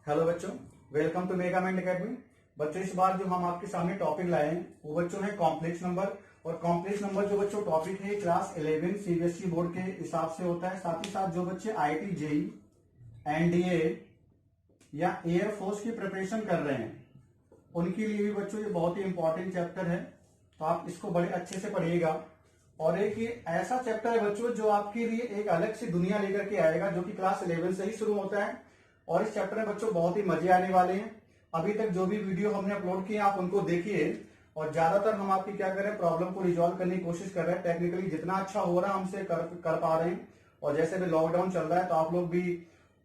Hello बच्चों, welcome to mega mind academy. बच्चों, इस बार जो हम आपके सामने टॉपिक लाए हैं वो बच्चों है कॉम्प्लेक्स नंबर। और कॉम्प्लेक्स नंबर जो बच्चों टॉपिक है क्लास 11 सीबीएसई बोर्ड के हिसाब से होता है। साथ ही साथ जो बच्चे आईआईटी जेई एनडीए या एयरफोर्स की प्रिपरेशन कर रहे हैं उनके लिए भी बच्चों ये बहुत ही इंपॉर्टेंट चैप्टर है, तो आप इसको बड़े अच्छे से पढ़िएगा। और एक ये ऐसा चैप्टर है बच्चों जो आपके लिए एक अलग सी दुनिया लेकर के आएगा, जो कि क्लास 11 से ही शुरू होता है। और इस चैप्टर में बच्चों बहुत ही मजे आने वाले हैं। अभी तक जो भी वीडियो हमने अपलोड किए आप उनको देखिए, और ज्यादातर हम आपकी क्या कर रहे हैं, प्रॉब्लम को रिजॉल्व करने की कोशिश कर रहे हैं। टेक्निकली जितना अच्छा हो रहा है हमसे कर पा रहे हैं। और जैसे भी लॉकडाउन चल रहा है तो आप लोग भी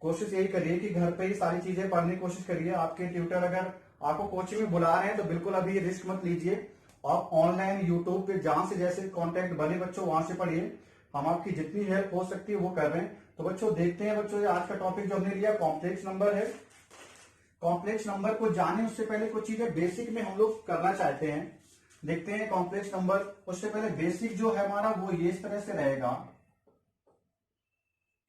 कोशिश यही करिए कि घर पे ही सारी चीजें पढ़ने की कोशिश करिए। आपके ट्यूटर अगर आपको कोचिंग में बुला रहे हैं तो बिल्कुल अभी रिस्क मत लीजिए। आप ऑनलाइन यूट्यूब पे जहां से जैसे कांटेक्ट बने बच्चों वहां से पढ़िए। हम आपकी जितनी हेल्प हो सकती है वो कर रहे हैं। तो बच्चों देखते हैं बच्चों, आज का टॉपिक जो हमने लिया कॉम्प्लेक्स नंबर है। कॉम्प्लेक्स नंबर को जाने उससे पहले कुछ चीजें बेसिक में हम लोग करना चाहते हैं। देखते हैं कॉम्प्लेक्स नंबर। उससे पहले बेसिक जो है हमारा वो ये इस तरह से रहेगा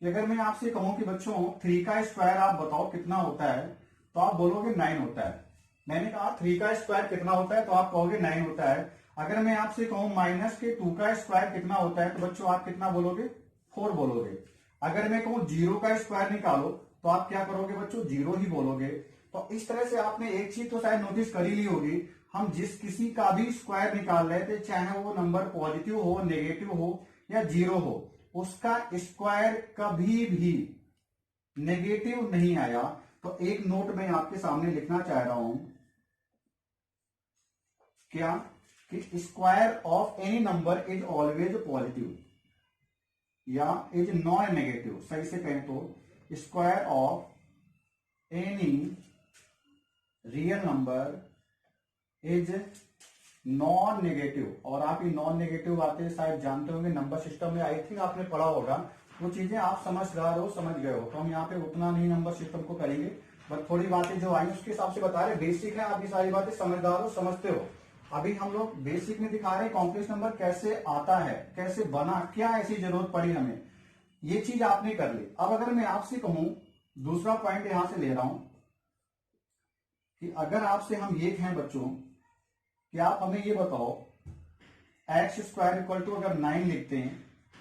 कि अगर मैं आपसे कहूं कि बच्चों 3 का स्क्वायर आप बताओ कितना होता है, तो आप बोलोगे 9 होता है। मैंने कहा 3 का स्क्वायर कितना होता है, तो आप कहोगे 9 होता है। अगर मैं आपसे कहूं माइनस के 2 का स्क्वायर कितना होता है, तो बच्चों आप कितना बोलोगे, 4 बोलोगे। अगर मैं कहूं 0 का स्क्वायर निकालो, तो आप क्या करोगे बच्चों, 0 ही बोलोगे। तो इस तरह से आपने एक चीज तो शायद नोटिस कर ही ली होगी, हम जिस किसी का भी स्क्वायर निकाल रहे थे, चाहे वो नंबर पॉजिटिव हो, नेगेटिव हो या 0 हो, उसका स्क्वायर कभी भी नेगेटिव नहीं आया। तो एक नोट मैं आपके सामने लिखना चाह रहा हूं, क्या कि square of any number is always positive या इज नॉन नेगेटिव। सही से कहें तो square of any real number is non negative. और आप ये नॉन नेगेटिव बातें शायद जानते होंगे, नंबर सिस्टम में आई थिंक आपने पढ़ा होगा। वो चीजें आप समझदार हो, समझ गए हो, तो हम यहाँ पे उतना नहीं नंबर सिस्टम को करेंगे, बट थोड़ी बातें जो आई उसके हिसाब से बता रहे। बेसिक है, आप ये सारी बातें समझदार हो, समझते हो। अभी हम लोग बेसिक में दिखा रहे हैं कॉम्प्लेक्स नंबर कैसे आता है, कैसे बना, क्या ऐसी जरूरत पड़ी हमें, ये चीज आपने कर ली। अब अगर मैं आपसे कहूं, दूसरा पॉइंट यहां से ले रहा हूं कि अगर आपसे हम ये कहें बच्चों कि आप हमें ये बताओ एक्स स्क्वायर इक्वल टू अगर 9 लिखते हैं,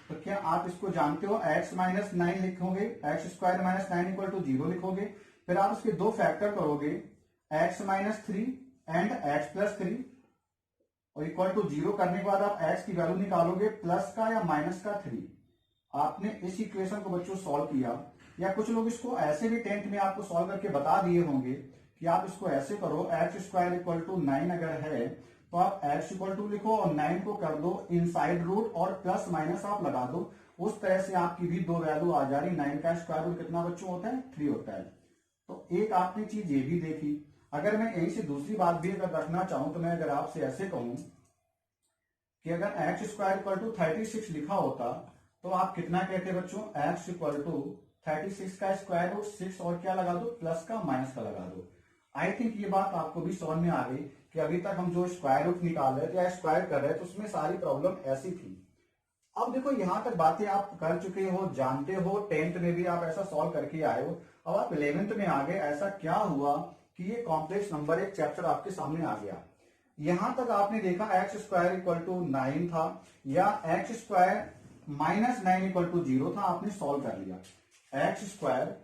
तो क्या आप इसको जानते हो, एक्स माइनस 9 लिखोगे, x square minus 9 equal to 0 लिखोगे। फिर आप इसके दो फैक्टर करोगे, x minus 3 and x plus 3, और इक्वल टू 0 करने के बाद आप एक्स की वैल्यू निकालोगे, प्लस का या माइनस का 3। आपने इस इक्वेशन को बच्चों सॉल्व किया, या कुछ लोग इसको ऐसे भी 10th में आपको सॉल्व करके बता दिए होंगे कि आप इसको ऐसे करो, एक्स स्क्वायर इक्वल टू 9 अगर है तो आप एक्स इक्वल टू लिखो और 9 को कर दो इनसाइड रूट और प्लस माइनस आप लगा दो। उस तरह से आपकी भी दो वैल्यू आ जा रही। 9 का स्क्वायर रूट कितना बच्चों होता है, 3 होता है। तो एक आपने चीज ये भी देखी। अगर मैं यहीं से दूसरी बात भी अगर रखना चाहूं, तो मैं अगर आपसे ऐसे कहूं कि अगर एक्स स्क्वायर इक्वल टू 36 लिखा होता, तो आप कितना कहते बच्चों, एक्स इक्वल टू 36 का स्क्वायर रूट 6 और क्या लगा दो, प्लस का माइनस का लगा दो। आई थिंक ये बात आपको भी समझ में आ गई कि अभी तक हम जो स्क्वायर रूट निकाल रहे थे या स्क्वायर कर रहे थे उसमें सारी प्रॉब्लम ऐसी थी। अब देखो यहां तक बातें आप कर चुके हो, जानते हो, 10th में भी आप ऐसा सॉल्व करके आए हो। अब आप 11th में आ गए, ऐसा क्या हुआ कि ये कॉम्प्लेक्स नंबर एक चैप्टर आपके सामने आ गया। यहां तक आपने देखा एक्स स्क्वायर इक्वल टू 9 था या x square minus 9 equal to 0 था, आपने सॉल्व कर लिया। X square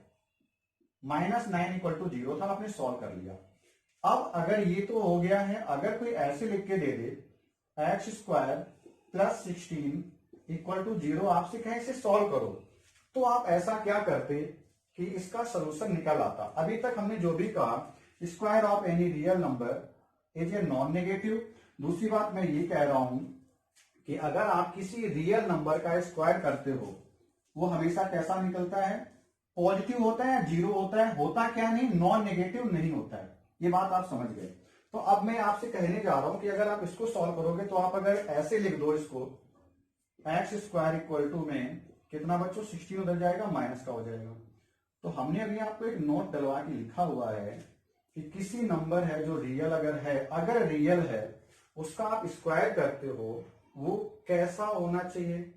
minus 9 equal to 0 था, आपने सॉल्व कर लिया। अब अगर ये तो हो गया है, अगर कोई ऐसे लिख के दे दे x square plus 16 equal to 0, आपसे कहे इसे सॉल्व करो, तो आप ऐसा क्या करते कि इसका सोल्यूशन निकल आता। अभी तक हमने जो भी कहा, square of any real number is a non negative. दूसरी बात मैं ये कह रहा हूं कि अगर आप किसी रियल नंबर का स्क्वायर करते हो, वो हमेशा कैसा निकलता है, पॉजिटिव होता है या 0 होता है, होता क्या नहीं, नॉन नेगेटिव नहीं होता है। ये बात आप समझ गए। तो अब मैं आपसे कहने जा रहा हूं कि अगर आप इसको सॉल्व करोगे, तो आप अगर ऐसे लिख दो इसको, एक्स स्क्वायर इक्वल टू में कितना बच्चों 16 उधर जाएगा, माइनस का हो जाएगा। तो हमने अभी आपको एक नोट डलवा के लिखा हुआ है कि किसी नंबर है जो रियल अगर रियल है, उसका आप स्क्वायर करते हो, वो कैसा होना चाहिए,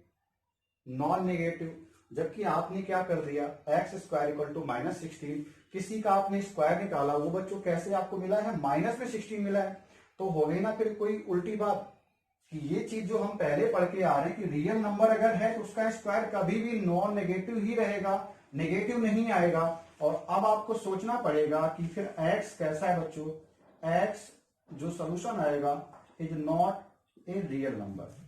नॉन नेगेटिव। जबकि आपने क्या कर दिया, एक्स स्क्वायर इक्वल टू -16, किसी का आपने स्क्वायर निकाला, वो बच्चों कैसे आपको मिला है, -16 मिला है। तो हो गई ना फिर कोई उल्टी बात कि ये चीज जो हम पहले पढ़ के आ रहे हैं कि रियल नंबर अगर है तो उसका स्क्वायर कभी भी नॉन नेगेटिव ही रहेगा, नेगेटिव नहीं आएगा। और अब आपको सोचना पड़ेगा कि फिर x कैसा है बच्चों, x जो सोल्यूशन आएगा is not a real number.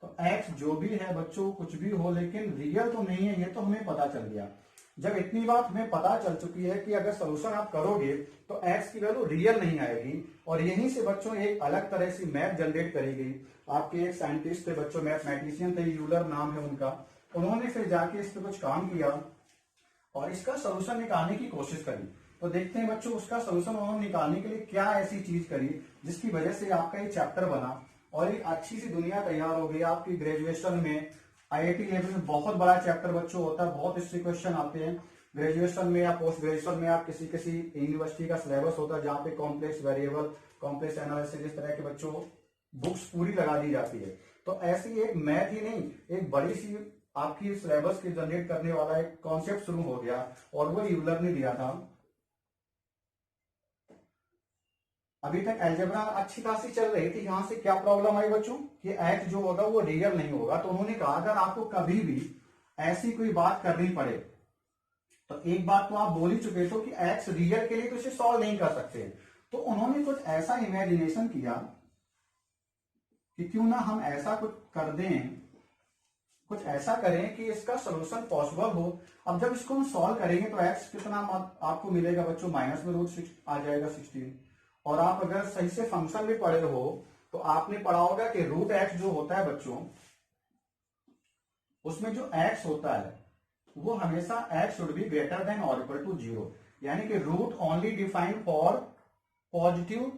तो x जो भी है बच्चों कुछ भी हो लेकिन रियल तो नहीं है, ये तो हमें पता चल गया। जब इतनी बात हमें पता चल चुकी है कि अगर सोल्यूशन आप करोगे तो x की वैल्यू रियल नहीं आएगी, और यहीं से बच्चों एक अलग तरह से मैथ जनरेट करी गई। आपके एक साइंटिस्ट थे बच्चों, मैथमेटिशियन थे, यूलर नाम है उनका, उन्होंने फिर जाके इस पर कुछ काम किया और इसका सोल्यूशन निकालने की कोशिश करी। तो देखते हैं बच्चों उसका सोल्यूशन उन्होंने निकालने के लिए क्या ऐसी चीज करी जिसकी वजह से आपका ये चैप्टर बना और एक अच्छी सी दुनिया तैयार हो गई। आपकी ग्रेजुएशन में आईआईटी लेवल में बहुत बड़ा चैप्टर बच्चों होता है, बहुत इससे क्वेश्चन आते हैं। ग्रेजुएशन में या पोस्ट ग्रेजुएशन में आप किसी किसी यूनिवर्सिटी का सिलेबस होता है जहाँ पे कॉम्प्लेक्स वेरिएबल, कॉम्प्लेक्स एनालिसिस, इस तरह के बच्चों बुक्स पूरी लगा दी जाती है। तो ऐसी एक मैथ ही नहीं, एक बड़ी सी आपकी सिलेबस की जनरेट करने वाला एक कॉन्सेप्ट शुरू हो गया और वो यूलर ने दिया था। अभी तक अलजेब्रा अच्छी खासी चल रही थी, यहां से क्या प्रॉब्लम आई बच्चों कि एक्स जो होगा वो रियल नहीं होगा। तो उन्होंने कहा अगर आपको कभी भी ऐसी कोई बात करनी पड़े तो एक बात तो आप बोल ही चुके थे कि एक्स रियल के लिए तो इसे सॉल्व नहीं कर सकते। तो उन्होंने कुछ ऐसा इमेजिनेशन किया कि क्यों ना हम ऐसा कुछ कर दें, कुछ ऐसा करें कि इसका सोल्यूशन पॉसिबल हो। अब जब इसको हम सॉल्व करेंगे तो एक्स कितना आपको मिलेगा बच्चों, माइनस में रूट आ जाएगा 16। और आप अगर सही से फंक्शन भी पढ़े हो तो आपने पढ़ा होगा कि रूट एक्स जो होता है बच्चों, उसमें जो एक्स होता है वो हमेशा x should be greater than और इक्वल टू 0, यानी कि root only defined for positive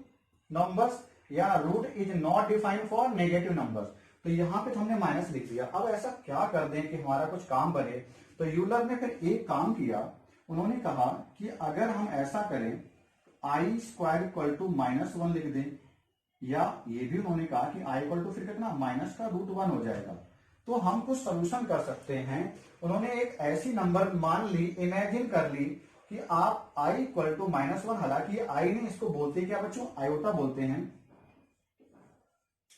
numbers या root is not defined for negative numbers. तो यहां पे तो हमने माइनस लिख दिया। अब ऐसा क्या कर दें कि हमारा कुछ काम बने। तो यूलर ने फिर एक काम किया, उन्होंने कहा कि अगर हम ऐसा करें आई स्क्वायर इक्वल टू -1 लिख दें, या ये भी उन्होंने कहा कि आई इक्वल टू फिर कितना माइनस का √1 हो जाएगा, तो हम कुछ सोल्यूशन कर सकते हैं। उन्होंने एक ऐसी नंबर मान ली, इमेजिन कर ली कि आप आई इक्वल टू -1, हालांकि आई नहीं, इसको बोलते क्या बच्चों, आयोटा बोलते हैं।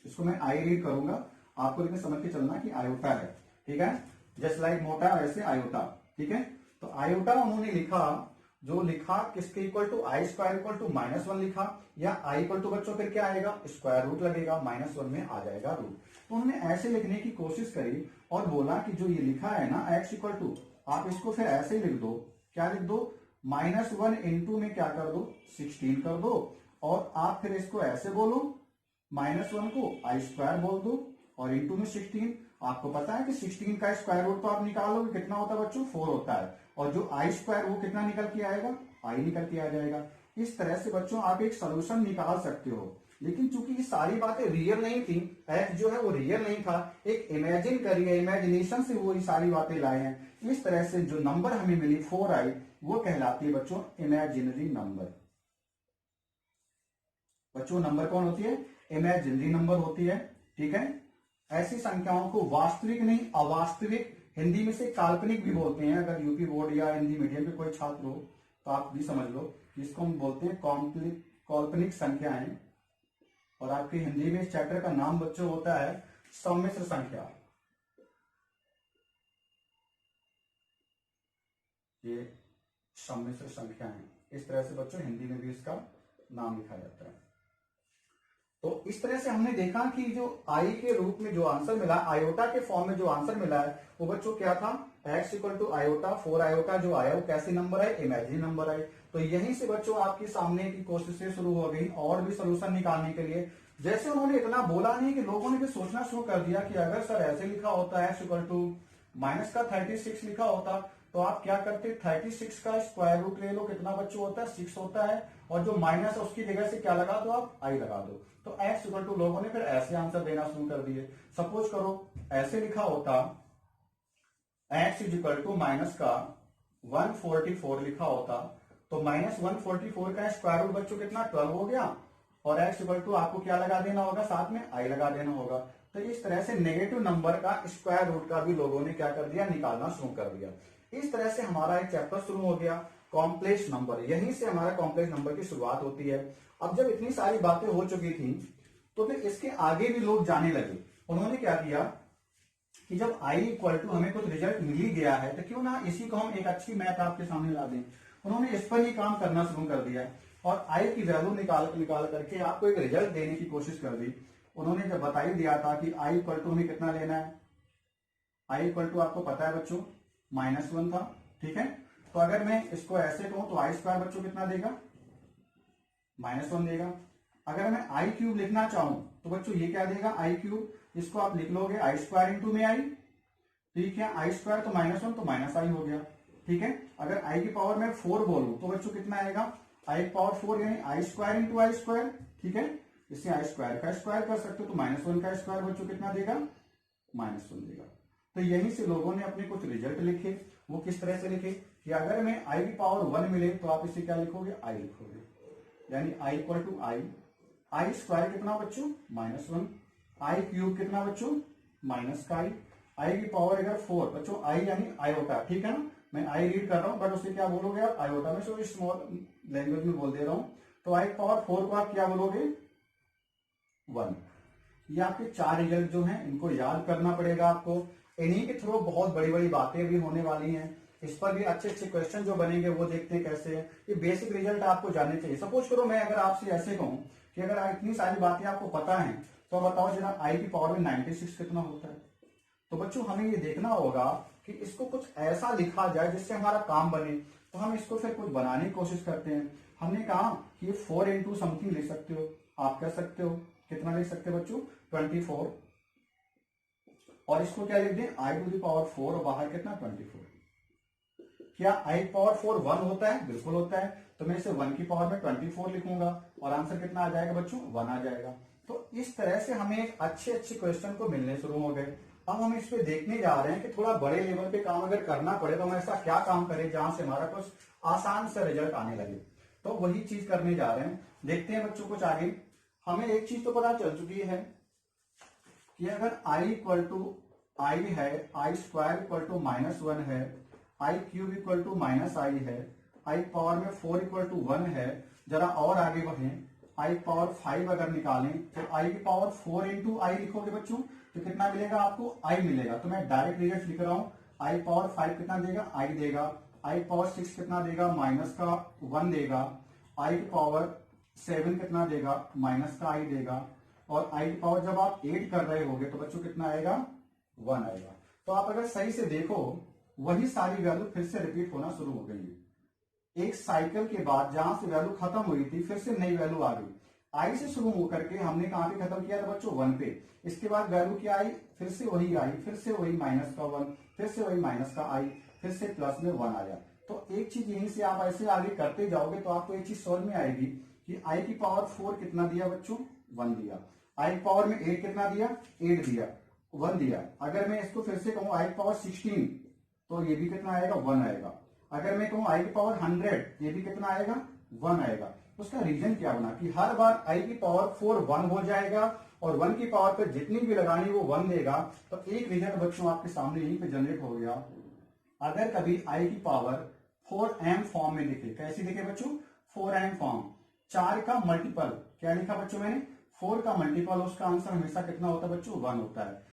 इसको मैं आई रीड करूंगा, आपको लेकिन समझ के चलना कि आयोटा है, ठीक है, जस्ट लाइक मोटा वैसे आयोटा, ठीक है। तो आयोटा उन्होंने लिखा, जो लिखा किसके equal to i square equal to -1 लिखा, या आई इक्वल टू बच्चों फिर क्या आएगा, स्क्वायर रूट लगेगा, -1 में आ जाएगा रूट। तो उन्होंने ऐसे लिखने की कोशिश करी और बोला कि जो ये लिखा है ना एक्स इक्वल टू, आप इसको फिर ऐसे लिख दो, क्या लिख दो, -1 इंटू में क्या कर दो 16 कर दो, और आप फिर इसको ऐसे बोलो -1 को आई स्क्वायर बोल दो और इंटू में 16। आपको पता है कि 16 का स्क्वायर रूट तो आप निकाल लो कितना होता है बच्चों, 4 होता है, और जो आई स्क्वायर वो कितना निकल के आएगा, आई निकल के आ जाएगा। इस तरह से बच्चों आप एक सोल्यूशन निकाल सकते हो। लेकिन चूंकि ये सारी बातें रियल नहीं थी, एक्स जो है वो रियल नहीं था, एक इमेजिन करिए, इमेजिनेशन से वो ये सारी बातें लाए हैं। इस तरह से जो नंबर हमें मिली 4i, वो कहलाती है बच्चों इमेजिनरी नंबर। बच्चों नंबर कौन होती है, इमेजिनरी नंबर होती है, ठीक है। ऐसी संख्याओं को वास्तविक नहीं अवास्तविक, हिंदी में से काल्पनिक भी बोलते हैं। अगर यूपी बोर्ड या हिंदी मीडियम में कोई छात्र हो तो आप भी समझ लो कि इसको हम बोलते हैं काल्पनिक संख्याएं। और आपके हिंदी में इस चैप्टर का नाम बच्चों होता है सम्मिश्र संख्या। ये सम्मिश्र संख्या है, इस तरह से बच्चों हिंदी में भी इसका नाम लिखा जाता है। तो इस तरह से हमने देखा कि जो आई के रूप में जो आंसर मिला, आयोटा के फॉर्म में जो आंसर मिला है वो बच्चों क्या था, x equal to iota, 4 iota जो आया वो कैसे नंबर है, इमेजिनरी नंबर है। तो यहीं से बच्चों आपकी सामने की कोशिशें शुरू हो गई और भी सोल्यूशन निकालने के लिए। जैसे उन्होंने इतना बोला नहीं कि लोगों ने भी सोचना शुरू कर दिया कि अगर सर ऐसे लिखा होता एक्स इक्वल टू माइनस का 36 लिखा होता तो आप क्या करते, 36 का स्क्वायर रूट ले लो, कितना बच्चों होता है 6 होता है, और जो माइनस है उसकी जगह से क्या लगा दो आप, आई लगा दो। तो एक्स इक्वल टू लोगों ने फिर ऐसे आंसर देना शुरू कर दिए। सपोज करो ऐसे लिखा होता x is equal to minus का 144 लिखा होता, तो -144 का स्क्वायर रूट बच्चों कितना 12 हो गया, और एक्स इक्वल टू आपको क्या लगा देना होगा, साथ में आई लगा देना होगा। तो इस तरह से नेगेटिव नंबर का स्क्वायर रूट का भी लोगों ने क्या कर दिया, निकालना शुरू कर दिया। इस तरह से हमारा एक चैप्टर शुरू हो गया, कॉम्प्लेक्स नंबर। यहीं से हमारा कॉम्प्लेक्स नंबर की शुरुआत होती है। अब जब इतनी सारी बातें हो चुकी थी तो फिर इसके आगे भी लोग जाने लगे। उन्होंने क्या किया कि जब i इक्वल टू हमें कुछ रिजल्ट मिल ही गया है तो क्यों ना इसी को हम एक अच्छी मैथ आपके सामने ला दें। उन्होंने इस पर ही काम करना शुरू कर दिया और i की वैल्यू निकाल करके आपको एक रिजल्ट देने की कोशिश कर दी। उन्होंने जब बता ही दिया था कि i इक्वल टू हमें कितना लेना है, i इक्वल टू आपको पता है बच्चों -1 था, ठीक है। तो अगर मैं इसको ऐसे कहूं तो i² बच्चों कितना देगा, -1 देगा। अगर मैं i क्यूब लिखना चाहूं तो बच्चों ये क्या देगा, i क्यूब। इसको आप लिख लोगे i² इंटू में i, ठीक है। i² तो -1 तो -i हो गया, ठीक है। अगर i की पावर में 4 बोलूं तो बच्चों कितना आएगा, i की पावर 4 यानी i² इंटू i², ठीक है। इससे i² का स्क्वायर कर सकते हो तो -1 का स्क्वायर बच्चों कितना देगा, -1 देगा। तो यहीं से लोगों ने अपने कुछ रिजल्ट लिखे। वो किस तरह से लिखे कि अगर मैं i की पावर 1 मिले तो आप इसे क्या लिखोगे, i लिखोगे, यानी i इक्वल टू i² कितना बच्चों -1, i क्यूब कितना बच्चों -i, i की पावर अगर 4 बच्चों i यानी आयोटा, ठीक है ना। मैं i रीड कर रहा हूं बट उसे क्या बोलोगे आप, आयोटा में सो स्मॉल लैंग्वेज में बोल दे रहा हूं। तो i की पावर 4 को आप क्या बोलोगे, 1। ये आपके 4 रिजल्ट जो हैं इनको याद करना पड़ेगा आपको। इन्हीं के थ्रू बहुत बड़ी बड़ी बातें भी होने वाली हैं। इस पर भी अच्छे अच्छे क्वेश्चन जो बनेंगे वो देखते हैं कैसे है। ये बेसिक रिजल्ट आपको जानने चाहिए। सपोज करो मैं अगर आपसे ऐसे कहूं कि अगर इतनी सारी बातें आपको पता है तो बताओ जरा i की पावर में 96 कितना होता है। तो बच्चों हमें ये देखना होगा कि इसको कुछ ऐसा लिखा जाए जिससे हमारा काम बने। तो हम इसको फिर कुछ बनाने की कोशिश करते हैं। हमने कहा कि 4 इंटू समथिंग लिख सकते हो, आप कह सकते हो कितना लिख सकते हो बच्चों, 24। और इसको क्या लिख दें, i टू द पावर 4 और बाहर कितना 24। क्या i पावर 4 1 होता है, बिल्कुल होता है। तो मैं इसे 1 की पावर में 24 लिखूंगा और आंसर कितना आ जाएगा बच्चों, 1 आ जाएगा। तो इस तरह से हमें एक अच्छे अच्छे क्वेश्चन को मिलने शुरू हो गए। अब हम इस पे देखने जा रहे हैं कि थोड़ा बड़े लेवल पे काम अगर करना पड़े तो हम ऐसा क्या काम करें जहां से हमारा कुछ आसान से रिजल्ट आने लगे। तो वही चीज करने जा रहे हैं। देखते हैं बच्चों कुछ आगे। हमें एक चीज तो पता चल चुकी है कि अगर i इक्वल टू i है, i² इक्वल टू -1 है, i cube equal to -i है, i पावर में 4 इक्वल टू 1 है। जरा और आगे बढ़े, i पावर 5 अगर निकालें तो i की पावर 4 इंटू i लिखोगे बच्चों तो कितना मिलेगा आपको, i मिलेगा। तो मैं डायरेक्ट रिजल्ट लिख रहा हूं, i पावर 5 कितना देगा, i देगा। i पावर 6 कितना देगा, -1 देगा। i की पावर 7 कितना देगा, -i देगा। और i की पावर जब आप 8 कर रहे होगे तो बच्चों कितना आएगा, 1 आएगा। तो आप अगर सही से देखो वही सारी वैल्यू फिर से रिपीट होना शुरू हो गई है। एक साइकिल के बाद जहां से वैल्यू खत्म हुई थी फिर से नई वैल्यू आ गई। i से शुरू होकर के हमने कहां पे खत्म किया था बच्चों, 1 पे। इसके बाद वैल्यू क्या आई, फिर से वही आई, फिर से वही -1, फिर से वही -i, फिर से प्लस में 1 आया। तो एक चीज यहीं से आप ऐसे आगे करते जाओगे तो आपको एक चीज समझ में आएगी कि i की पावर 4 कितना दिया बच्चों, 1 दिया। i पावर में 8 कितना दिया, 8 दिया, 1 दिया। अगर मैं इसको फिर से कहूं i पावर 16 तो ये भी कितना आएगा, 1 आएगा। अगर मैं कहूं i की पावर 100 ये भी कितना आएगा, 1 आएगा। उसका रीजन क्या बना कि हर बार i की पावर 4 1 हो जाएगा और 1 की पावर पर जितनी भी लगानी वो 1 देगा। तो एक रिजल्ट बच्चों आपके सामने यहीं पे जनरेट हो गया। अगर कभी i की पावर 4m फॉर्म में दिखे, कैसी दिखे बच्चों, 4m फॉर्म, 4 का मल्टीपल क्या लिखा बच्चों मैंने, 4 का मल्टीपल, उसका आंसर हमेशा कितना होता है बच्चों, 1 होता है।